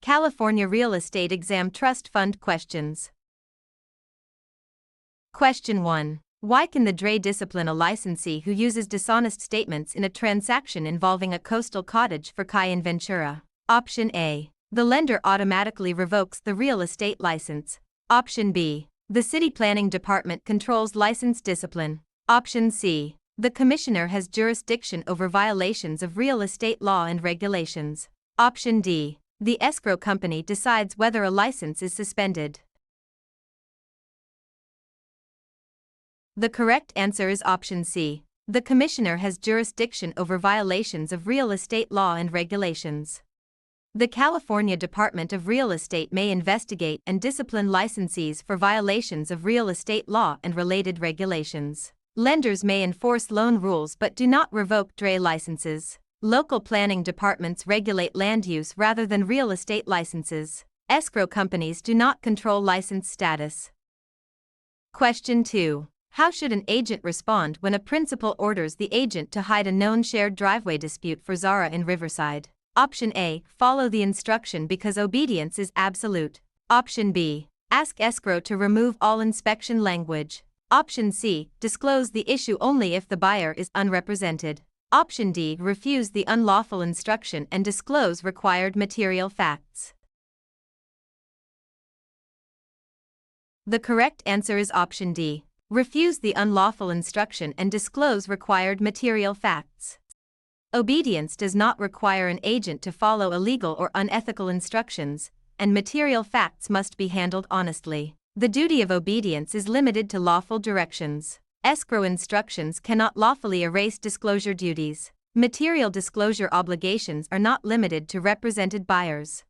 California Real Estate Exam Trust Fund questions. Question 1. Why can the DRE discipline a licensee who uses dishonest statements in a transaction involving a coastal cottage for Kai in Ventura? Option A. The lender automatically revokes the real estate license. Option B. The city planning department controls license discipline. Option C. The commissioner has jurisdiction over violations of real estate law and regulations. Option D. The escrow company decides whether a license is suspended. The correct answer is option C. The commissioner has jurisdiction over violations of real estate law and regulations. The California Department of Real Estate may investigate and discipline licensees for violations of real estate law and related regulations. Lenders may enforce loan rules but do not revoke DRE licenses. Local planning departments regulate land use rather than real estate licenses. Escrow companies do not control license status. Question 2. How should an agent respond when a principal orders the agent to hide a known shared driveway dispute for Zara in Riverside? Option A. Follow the instruction because obedience is absolute. Option B. Ask escrow to remove all inspection language. Option C. Disclose the issue only if the buyer is unrepresented. Option D. Refuse the unlawful instruction and disclose required material facts. The correct answer is option D. Refuse the unlawful instruction and disclose required material facts. Obedience does not require an agent to follow illegal or unethical instructions, and material facts must be handled honestly. The duty of obedience is limited to lawful directions. Escrow instructions cannot lawfully erase disclosure duties. Material disclosure obligations are not limited to represented buyers.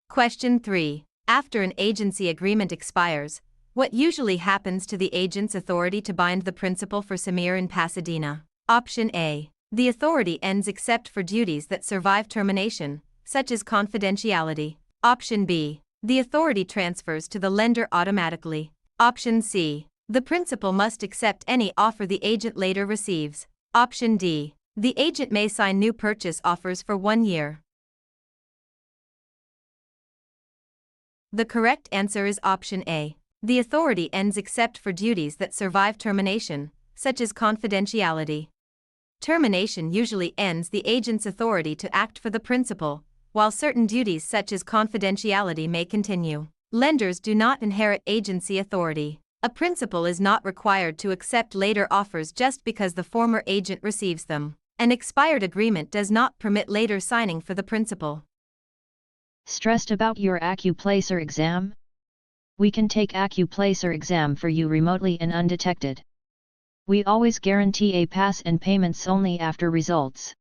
Question 3. After an agency agreement expires, what usually happens to the agent's authority to bind the principal for Samir in Pasadena? Option A. The authority ends except for duties that survive termination, such as confidentiality. Option B. The authority transfers to the lender automatically. Option C. The principal must accept any offer the agent later receives. Option D. The agent may sign new purchase offers for 1 year. The correct answer is option A. The authority ends except for duties that survive termination, such as confidentiality. Termination usually ends the agent's authority to act for the principal, while certain duties such as confidentiality may continue. Lenders do not inherit agency authority. A principal is not required to accept later offers just because the former agent receives them. An expired agreement does not permit later signing for the principal. Stressed about your AccuPlacer exam? We can take AccuPlacer exam for you remotely and undetected. We always guarantee a pass and payments only after results.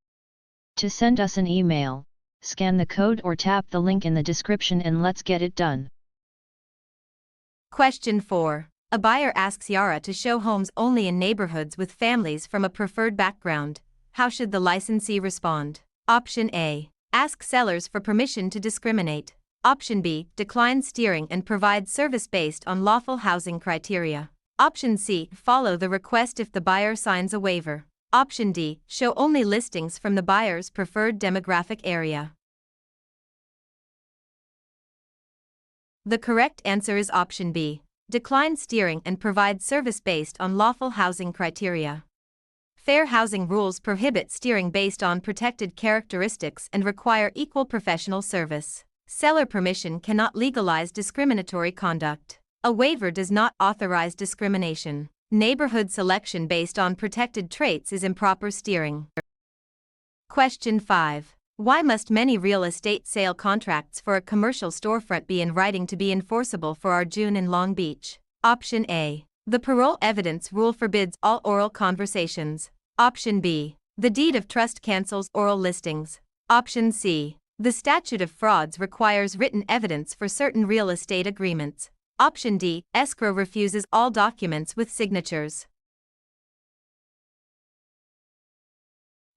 To send us an email, scan the code or tap the link in the description and let's get it done. Question 4. A buyer asks Yara to show homes only in neighborhoods with families from a preferred background. How should the licensee respond? Option A. Ask sellers for permission to discriminate. Option B. Decline steering and provide service based on lawful housing criteria. Option C. Follow the request if the buyer signs a waiver. Option D. Show only listings from the buyer's preferred demographic area. The correct answer is option B. Decline steering and provide service based on lawful housing criteria. Fair housing rules prohibit steering based on protected characteristics and require equal professional service. Seller permission cannot legalize discriminatory conduct. A waiver does not authorize discrimination. Neighborhood selection based on protected traits is improper steering. Question 5. Why must many real estate sale contracts for a commercial storefront be in writing to be enforceable for our June in Long Beach? Option A. The parole evidence rule forbids all oral conversations. Option B. The deed of trust cancels oral listings. Option C. The statute of frauds requires written evidence for certain real estate agreements. Option D. Escrow refuses all documents with signatures.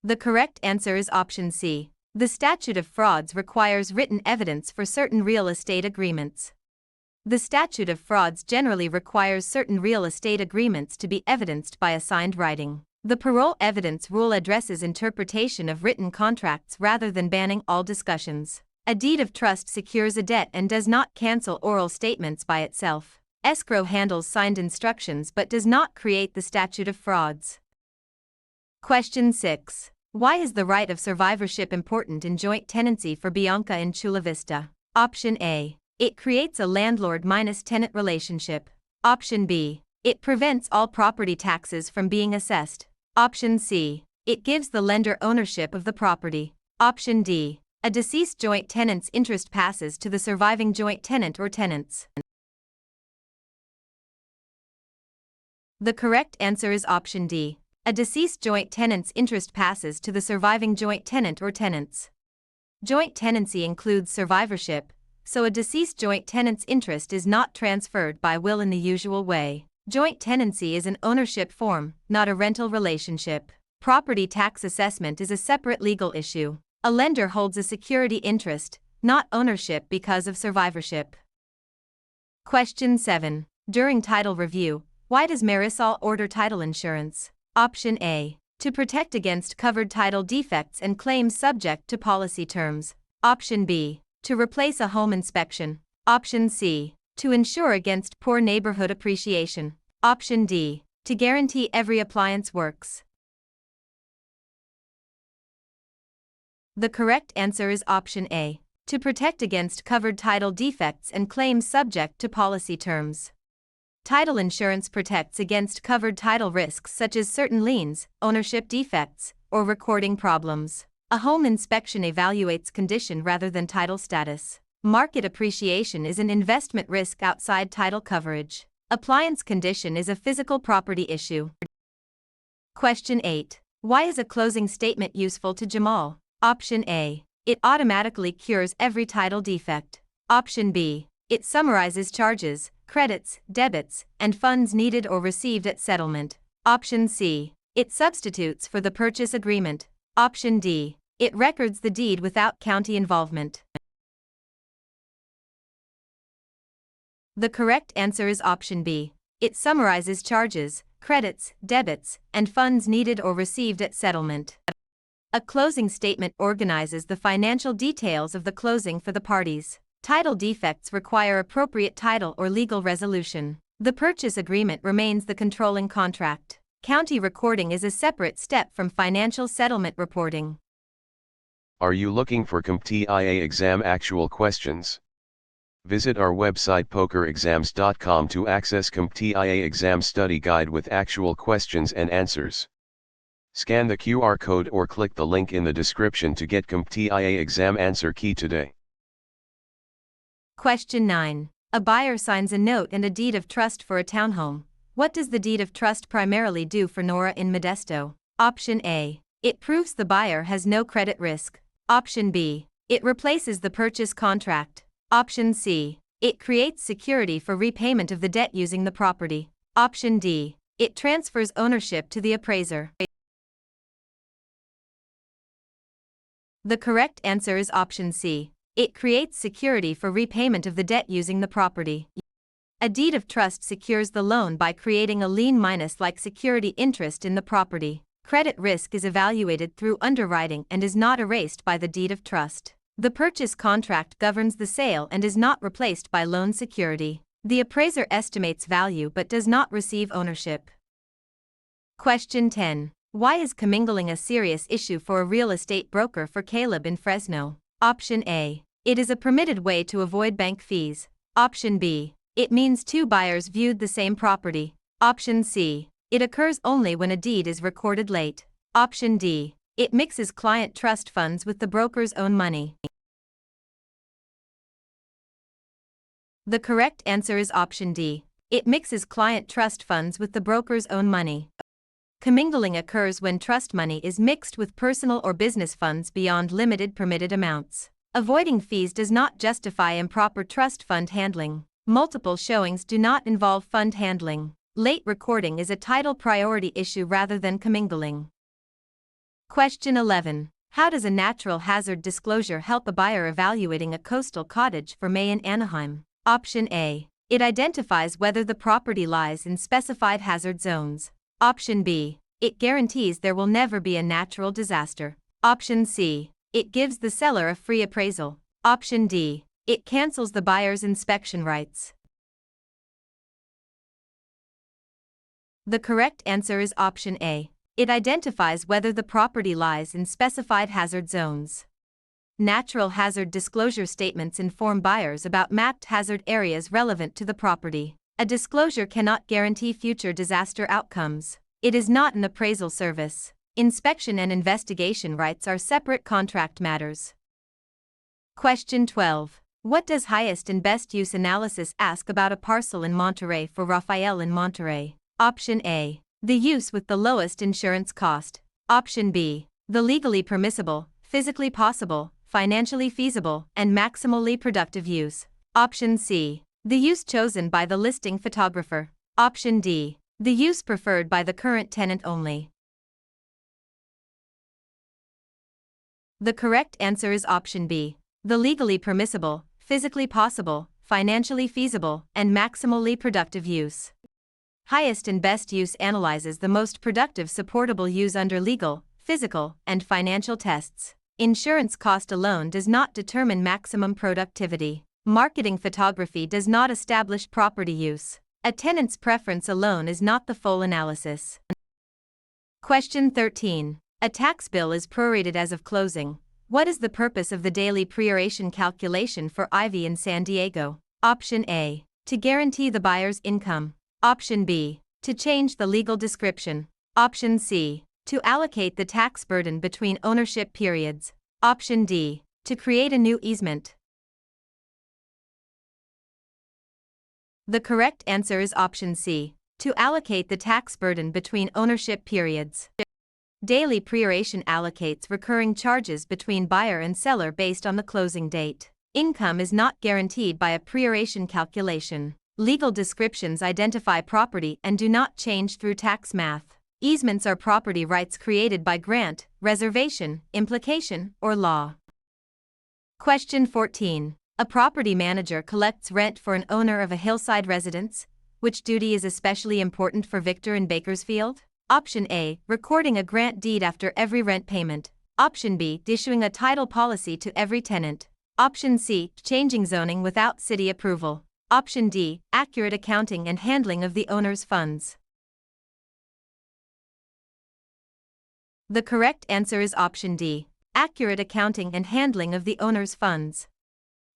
The correct answer is option C. The statute of frauds requires written evidence for certain real estate agreements. The statute of frauds generally requires certain real estate agreements to be evidenced by a signed writing. The parole evidence rule addresses interpretation of written contracts rather than banning all discussions. A deed of trust secures a debt and does not cancel oral statements by itself. Escrow handles signed instructions but does not create the statute of frauds. Question 6. Why is the right of survivorship important in joint tenancy for Bianca in Chula Vista? Option A. It creates a landlord-tenant relationship. Option B. It prevents all property taxes from being assessed. Option C. It gives the lender ownership of the property. Option D. A deceased joint tenant's interest passes to the surviving joint tenant or tenants. The correct answer is option D. A deceased joint tenant's interest passes to the surviving joint tenant or tenants. Joint tenancy includes survivorship, so a deceased joint tenant's interest is not transferred by will in the usual way. Joint tenancy is an ownership form, not a rental relationship. Property tax assessment is a separate legal issue. A lender holds a security interest, not ownership because of survivorship. Question 7. During title review, why does Marisol order title insurance? Option A. To protect against covered title defects and claims subject to policy terms. Option B. To replace a home inspection. Option C. To ensure against poor neighborhood appreciation. Option D. To guarantee every appliance works. The correct answer is option A. To protect against covered title defects and claims subject to policy terms. Title insurance protects against covered title risks such as certain liens, ownership defects, or recording problems. A home inspection evaluates condition rather than title status. Market appreciation is an investment risk outside title coverage. Appliance condition is a physical property issue. Question 8. Why is a closing statement useful to Jamal? Option A. It automatically cures every title defect. Option B. It summarizes charges, credits, debits, and funds needed or received at settlement. Option C. It substitutes for the purchase agreement. Option D. It records the deed without county involvement. The correct answer is option B. It summarizes charges, credits, debits, and funds needed or received at settlement. A closing statement organizes the financial details of the closing for the parties. Title defects require appropriate title or legal resolution. The purchase agreement remains the controlling contract. County recording is a separate step from financial settlement reporting. Are you looking for CompTIA exam actual questions? Visit our website pokerexams.com to access CompTIA exam study guide with actual questions and answers. Scan the QR code or click the link in the description to get CompTIA exam answer key today. Question 9. A buyer signs a note and a deed of trust for a townhome. What does the deed of trust primarily do for Nora in Modesto? Option A. It proves the buyer has no credit risk. Option B. It replaces the purchase contract. Option C. It creates security for repayment of the debt using the property. Option D. It transfers ownership to the appraiser. The correct answer is option C. It creates security for repayment of the debt using the property. A deed of trust secures the loan by creating a lien-like security interest in the property. Credit risk is evaluated through underwriting and is not erased by the deed of trust. The purchase contract governs the sale and is not replaced by loan security. The appraiser estimates value but does not receive ownership. Question 10. Why is commingling a serious issue for a real estate broker for Caleb in Fresno? Option A. It is a permitted way to avoid bank fees. Option B. It means two buyers viewed the same property. Option C. It occurs only when a deed is recorded late. Option D. It mixes client trust funds with the broker's own money. The correct answer is option D. It mixes client trust funds with the broker's own money. Commingling occurs when trust money is mixed with personal or business funds beyond limited permitted amounts. Avoiding fees does not justify improper trust fund handling. Multiple showings do not involve fund handling. Late recording is a title priority issue rather than commingling. Question 11. How does a natural hazard disclosure help a buyer evaluating a coastal cottage for May in Anaheim? Option A. It identifies whether the property lies in specified hazard zones. Option B. It guarantees there will never be a natural disaster. Option C. It gives the seller a free appraisal. Option D. It cancels the buyer's inspection rights. The correct answer is option A. It identifies whether the property lies in specified hazard zones. Natural hazard disclosure statements inform buyers about mapped hazard areas relevant to the property. A disclosure cannot guarantee future disaster outcomes. It is not an appraisal service. Inspection and investigation rights are separate contract matters. Question 12. What does highest and best use analysis ask about a parcel in Monterey for Raphael in Monterey? Option A. The use with the lowest insurance cost. Option B. The legally permissible, physically possible, financially feasible, and maximally productive use. Option C. The use chosen by the listing photographer. Option D. The use preferred by the current tenant only. The correct answer is option B. The legally permissible, physically possible, financially feasible, and maximally productive use. Highest and best use analyzes the most productive supportable use under legal, physical, and financial tests. Insurance cost alone does not determine maximum productivity. Marketing photography does not establish property use. A tenant's preference alone is not the full analysis. Question 13. A tax bill is prorated as of closing. What is the purpose of the daily proration calculation for Ivy in San Diego? Option A. To guarantee the buyer's income. Option B. To change the legal description. Option C. To allocate the tax burden between ownership periods. Option D. To create a new easement. The correct answer is option C. To allocate the tax burden between ownership periods. Daily proration allocates recurring charges between buyer and seller based on the closing date. Income is not guaranteed by a proration calculation. Legal descriptions identify property and do not change through tax math. Easements are property rights created by grant, reservation, implication, or law. Question 14. A property manager collects rent for an owner of a hillside residence. Which duty is especially important for Victor in Bakersfield? Option A. Recording a grant deed after every rent payment. Option B. Issuing a title policy to every tenant. Option C. Changing zoning without city approval. Option D. Accurate accounting and handling of the owner's funds. The correct answer is option D. Accurate accounting and handling of the owner's funds.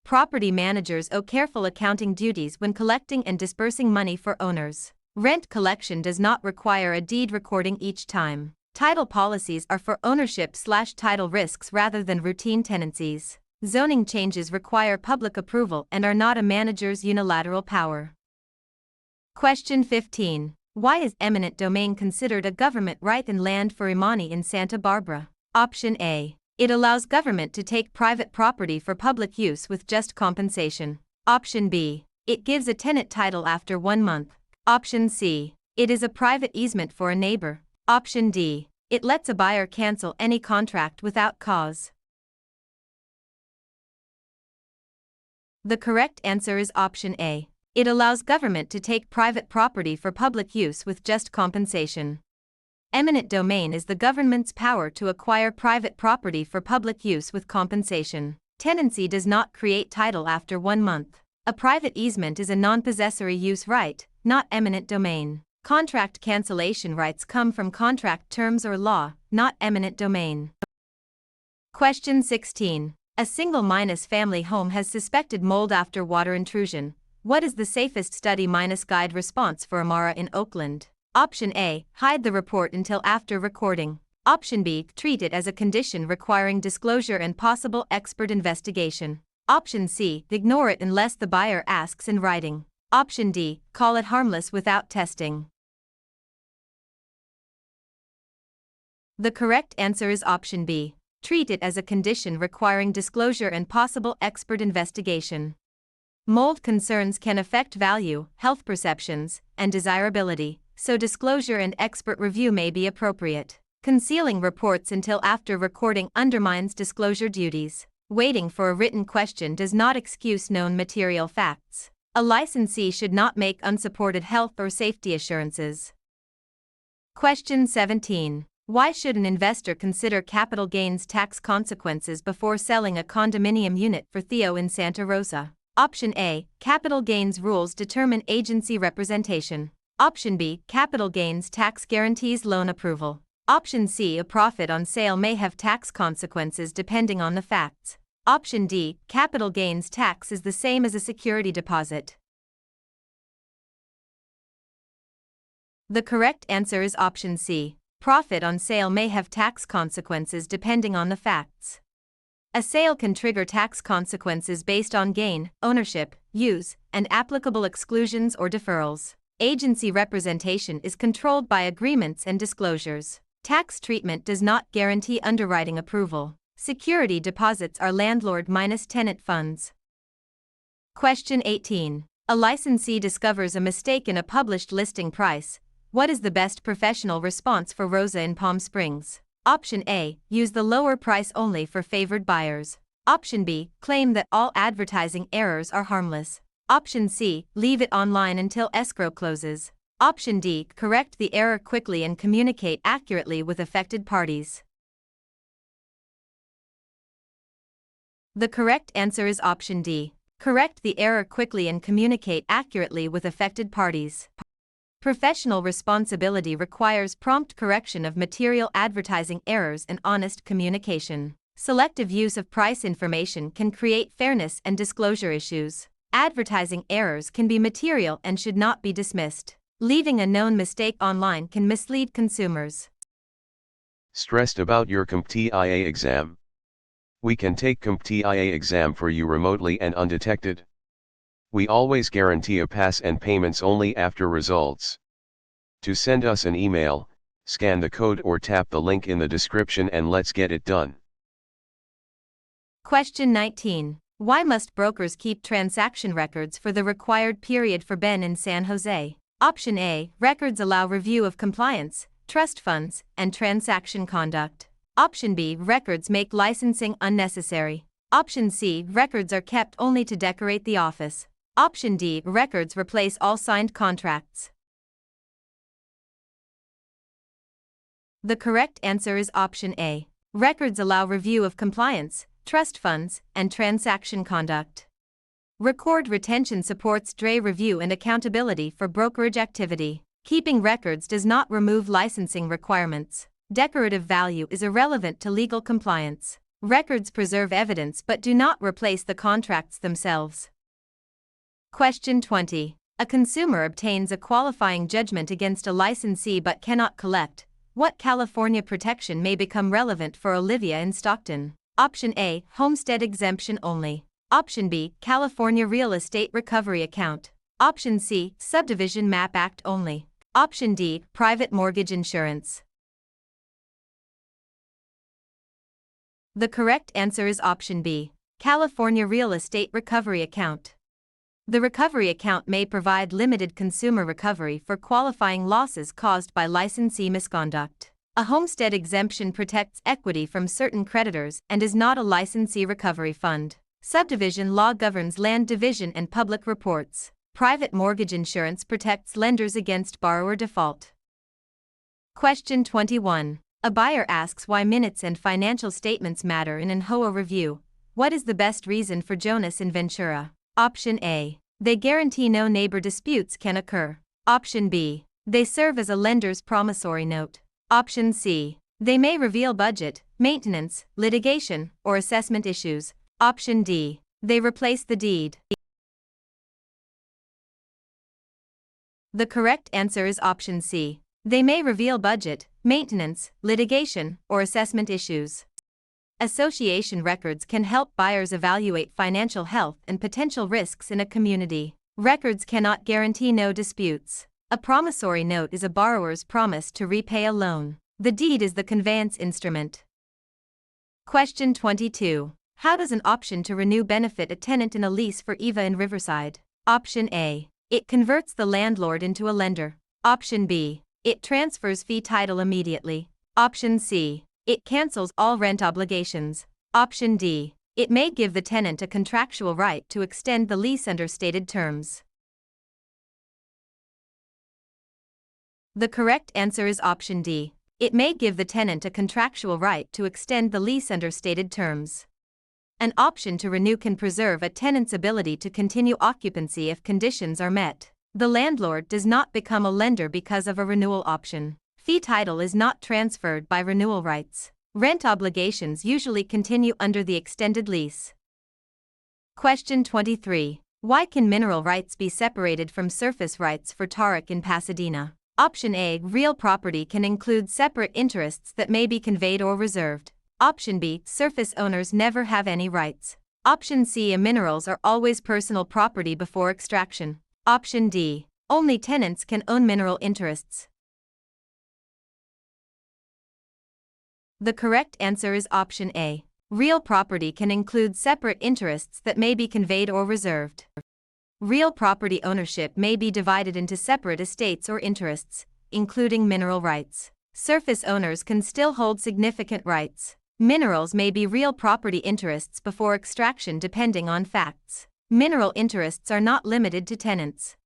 Property managers owe careful accounting duties when collecting and dispersing money for owners. Rent collection does not require a deed recording each time. Title policies are for ownership/title risks rather than routine tenancies. Zoning changes require public approval and are not a manager's unilateral power. Question 15. Why is eminent domain considered a government right in land for Imani in Santa Barbara? Option A. It allows government to take private property for public use with just compensation. Option B. It gives a tenant title after 1 month. Option C. It is a private easement for a neighbor. Option D. It lets a buyer cancel any contract without cause. The correct answer is option A. It allows government to take private property for public use with just compensation. Eminent domain is the government's power to acquire private property for public use with compensation. Tenancy does not create title after 1 month. A private easement is a non-possessory use right, not eminent domain. Contract cancellation rights come from contract terms or law, not eminent domain. Question 16. A single-family home has suspected mold after water intrusion. What is the safest study-guide response for Amara in Oakland? Option A. Hide the report until after recording. Option B. Treat it as a condition requiring disclosure and possible expert investigation. Option C. Ignore it unless the buyer asks in writing. Option D. Call it harmless without testing. The correct answer is option B. Treat it as a condition requiring disclosure and possible expert investigation. Mold concerns can affect value, health perceptions, and desirability, so disclosure and expert review may be appropriate. Concealing reports until after recording undermines disclosure duties. Waiting for a written question does not excuse known material facts. A licensee should not make unsupported health or safety assurances. Question 17. Why should an investor consider capital gains tax consequences before selling a condominium unit for Theo in Santa Rosa? Option A. Capital gains rules determine agency representation. Option B. Capital gains tax guarantees loan approval. Option C. A profit on sale may have tax consequences depending on the facts. Option D. Capital gains tax is the same as a security deposit. The correct answer is option C. Profit on sale may have tax consequences depending on the facts. A sale can trigger tax consequences based on gain, ownership, use, and applicable exclusions or deferrals. Agency representation is controlled by agreements and disclosures. Tax treatment does not guarantee underwriting approval. Security deposits are landlord minus tenant funds. Question 18. A licensee discovers a mistake in a published listing price. What is the best professional response for Rosa in Palm Springs? Option A. Use the lower price only for favored buyers. Option B. Claim that all advertising errors are harmless. Option C. Leave it online until escrow closes. Option D. Correct the error quickly and communicate accurately with affected parties. The correct answer is option D. Correct the error quickly and communicate accurately with affected parties. Professional responsibility requires prompt correction of material advertising errors and honest communication. Selective use of price information can create fairness and disclosure issues. Advertising errors can be material and should not be dismissed. Leaving a known mistake online can mislead consumers. Stressed about your CompTIA exam? We can take CompTIA exam for you remotely and undetected. We always guarantee a pass and payments only after results. To send us an email, scan the code or tap the link in the description and let's get it done. Question 19. Why must brokers keep transaction records for the required period for Ben in San Jose? Option A. Records allow review of compliance, trust funds, and transaction conduct. Option B. Records make licensing unnecessary. Option C. Records are kept only to decorate the office. Option D. Records replace all signed contracts. The correct answer is option A. Records allow review of compliance, trust funds, and transaction conduct. Record retention supports DRE review and accountability for brokerage activity. Keeping records does not remove licensing requirements. Decorative value is irrelevant to legal compliance. Records preserve evidence but do not replace the contracts themselves. Question 20. A consumer obtains a qualifying judgment against a licensee but cannot collect. What California protection may become relevant for Olivia in Stockton? Option A. Homestead exemption only. Option B. California Real Estate Recovery Account. Option C. Subdivision Map Act only. Option D. Private mortgage insurance. The correct answer is option B. California Real Estate Recovery Account. The recovery account may provide limited consumer recovery for qualifying losses caused by licensee misconduct. A homestead exemption protects equity from certain creditors and is not a licensee recovery fund. Subdivision law governs land division and public reports. Private mortgage insurance protects lenders against borrower default. Question 21. A buyer asks why minutes and financial statements matter in an HOA review. What is the best reason for Jonas in Ventura? Option A. They guarantee no neighbor disputes can occur. Option B. They serve as a lender's promissory note. Option C. They may reveal budget, maintenance, litigation, or assessment issues. Option D. They replace the deed. The correct answer is option C. They may reveal budget, maintenance, litigation, or assessment issues. Association records can help buyers evaluate financial health and potential risks in a community. Records cannot guarantee no disputes. A promissory note is a borrower's promise to repay a loan. The deed is the conveyance instrument. Question 22. How does an option to renew benefit a tenant in a lease for Eva in Riverside? Option A. It converts the landlord into a lender. Option B. It transfers fee title immediately. Option C. It cancels all rent obligations. Option D. It may give the tenant a contractual right to extend the lease under stated terms. The correct answer is option D. It may give the tenant a contractual right to extend the lease under stated terms. An option to renew can preserve a tenant's ability to continue occupancy if conditions are met. The landlord does not become a lender because of a renewal option. Fee title is not transferred by renewal rights. Rent obligations usually continue under the extended lease. Question 23. Why can mineral rights be separated from surface rights for Tarek in Pasadena? Option A. Real property can include separate interests that may be conveyed or reserved. Option B. Surface owners never have any rights. Option C. Minerals are always personal property before extraction. Option D. Only tenants can own mineral interests. The correct answer is option A. Real property can include separate interests that may be conveyed or reserved. Real property ownership may be divided into separate estates or interests, including mineral rights. Surface owners can still hold significant rights. Minerals may be real property interests before extraction depending on facts. Mineral interests are not limited to tenants.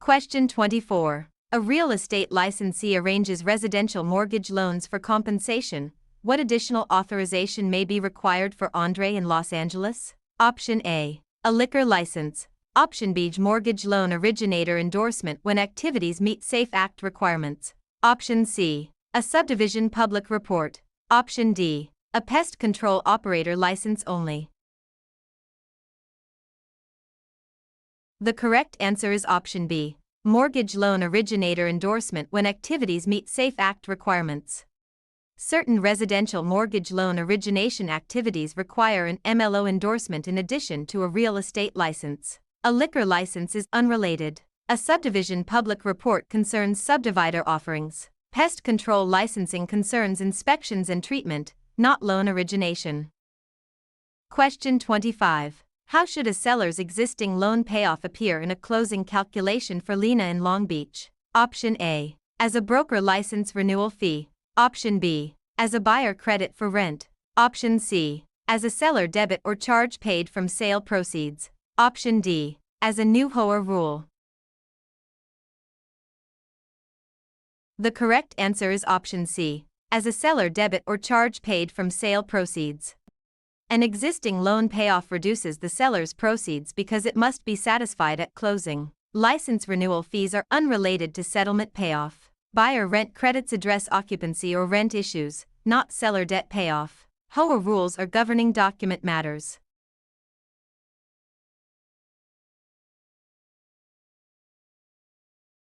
Question 24. A real estate licensee arranges residential mortgage loans for compensation. What additional authorization may be required for Andre in Los Angeles? Option A. A liquor license. Option B. Mortgage loan originator endorsement when activities meet SAFE Act requirements. Option C. A subdivision public report. Option D. A pest control operator license only. The correct answer is option B. Mortgage loan originator endorsement when activities meet SAFE Act requirements. Certain residential mortgage loan origination activities require an MLO endorsement in addition to a real estate license. A liquor license is unrelated. A subdivision public report concerns subdivider offerings. Pest control licensing concerns inspections and treatment, not loan origination. Question 25. How should a seller's existing loan payoff appear in a closing calculation for Lena in Long Beach? Option A. As a broker license renewal fee. Option B. As a buyer credit for rent. Option C. As a seller debit or charge paid from sale proceeds. Option D. As a new HOA rule. The correct answer is option C. As a seller debit or charge paid from sale proceeds. An existing loan payoff reduces the seller's proceeds because it must be satisfied at closing. License renewal fees are unrelated to settlement payoff. Buyer rent credits address occupancy or rent issues, not seller debt payoff. HOA rules are governing document matters.